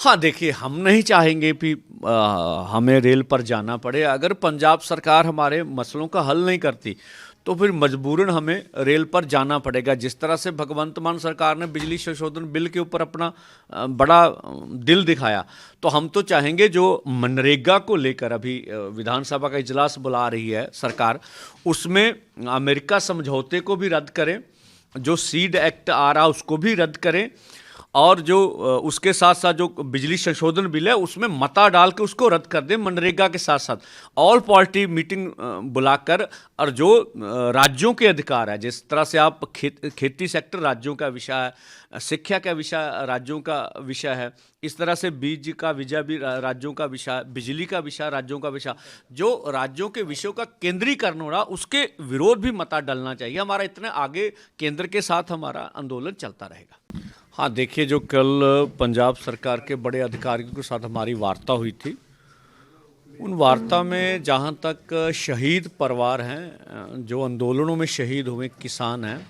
हाँ, देखिए हम नहीं चाहेंगे कि हमें रेल पर जाना पड़े। अगर पंजाब सरकार हमारे मसलों का हल नहीं करती तो फिर मजबूरन हमें रेल पर जाना पड़ेगा। जिस तरह से भगवंत मान सरकार ने बिजली संशोधन बिल के ऊपर अपना बड़ा दिल दिखाया, तो हम तो चाहेंगे जो मनरेगा को लेकर अभी विधानसभा का इजलास बुला रही है सरकार, उसमें अमेरिका समझौते को भी रद्द करें, जो सीड एक्ट आ रहा उसको भी रद्द करें, और जो उसके साथ साथ जो बिजली संशोधन बिल है उसमें मता डाल के उसको रद्द कर दें। मनरेगा के साथ साथ ऑल पार्टी मीटिंग बुलाकर, और जो राज्यों के अधिकार है, जिस तरह से आप खेती सेक्टर राज्यों का विषय है, शिक्षा का विषय राज्यों का विषय है, इस तरह से बीज का विषय भी राज्यों का विषय, बिजली का विषय राज्यों का विषय, जो राज्यों के विषयों का केंद्रीकरण हो रहा उसके विरोध भी मता डालना चाहिए। हमारा इतने आगे केंद्र के साथ हमारा आंदोलन चलता रहेगा। हाँ, देखिए जो कल पंजाब सरकार के बड़े अधिकारियों के साथ हमारी वार्ता हुई थी, उन वार्ता में जहाँ तक शहीद परिवार हैं, जो आंदोलनों में शहीद हुए किसान हैं,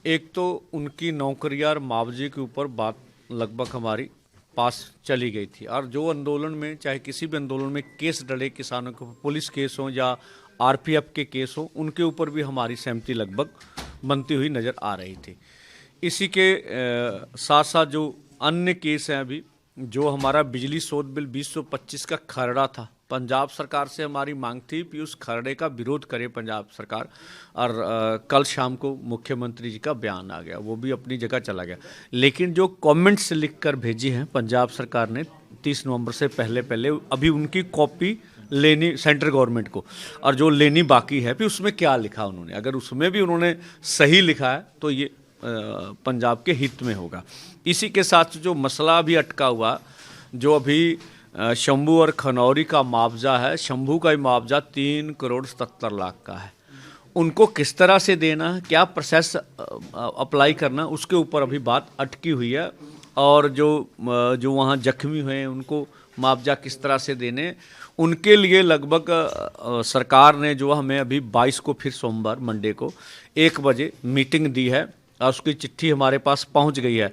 एक तो उनकी नौकरियां और मुआवजे के ऊपर बात लगभग हमारी पास चली गई थी। और जो आंदोलन में, चाहे किसी भी आंदोलन में केस डले किसानों के, पुलिस केस हों या आरपीएफ के केस हों, उनके ऊपर भी हमारी सहमति लगभग बनती हुई नज़र आ रही थी। इसी के साथ साथ जो अन्य केस हैं, अभी जो हमारा बिजली शोध बिल 2025 का खरड़ा था, पंजाब सरकार से हमारी मांग थी कि उस खरड़े का विरोध करे पंजाब सरकार, और कल शाम को मुख्यमंत्री जी का बयान आ गया, वो भी अपनी जगह चला गया। लेकिन जो कमेंट्स लिखकर भेजी हैं पंजाब सरकार ने 30 नवंबर से पहले अभी उनकी कॉपी लेनी सेंट्रल गवर्नमेंट को, और जो लेनी बाकी है, फिर उसमें क्या लिखा उन्होंने, अगर उसमें भी उन्होंने सही लिखा है तो ये पंजाब के हित में होगा। इसी के साथ जो मसला भी अटका हुआ, जो अभी शंभू और खनौरी का मुआवजा है, शंभू का ही मुआवजा 3 करोड़ 77 लाख का है, उनको किस तरह से देना है, क्या प्रोसेस अप्लाई करना, उसके ऊपर अभी बात अटकी हुई है। और जो वहाँ जख्मी हुए हैं उनको मुआवजा किस तरह से देने, उनके लिए लगभग सरकार ने जो हमें अभी 22 को फिर सोमवार मंडे को 1 बजे मीटिंग दी है, और उसकी चिट्ठी हमारे पास पहुंच गई है।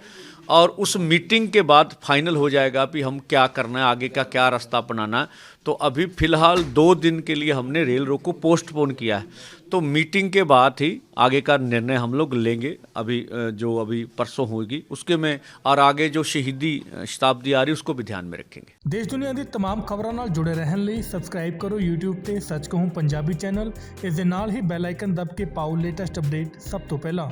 और उस मीटिंग के बाद फाइनल हो जाएगा कि हम क्या करना है, आगे का क्या रास्ता अपनाना है। तो अभी फ़िलहाल 2 दिन के लिए हमने रेल रोको को पोस्टपोन किया है, तो मीटिंग के बाद ही आगे का निर्णय हम लोग लेंगे। अभी परसों होगी उसके में, और आगे जो शहीदी शताब्दी आ रही उसको भी ध्यान में रखेंगे। देश दुनिया की तमाम खबरों नाल जुड़े रहने लिए सबसक्राइब करो यूट्यूब ते सच कहूं पंजाबी चैनल। इस दे नाल ही बैल आइकन दब के पाओ लेटेस्ट अपडेट सब तो पहला।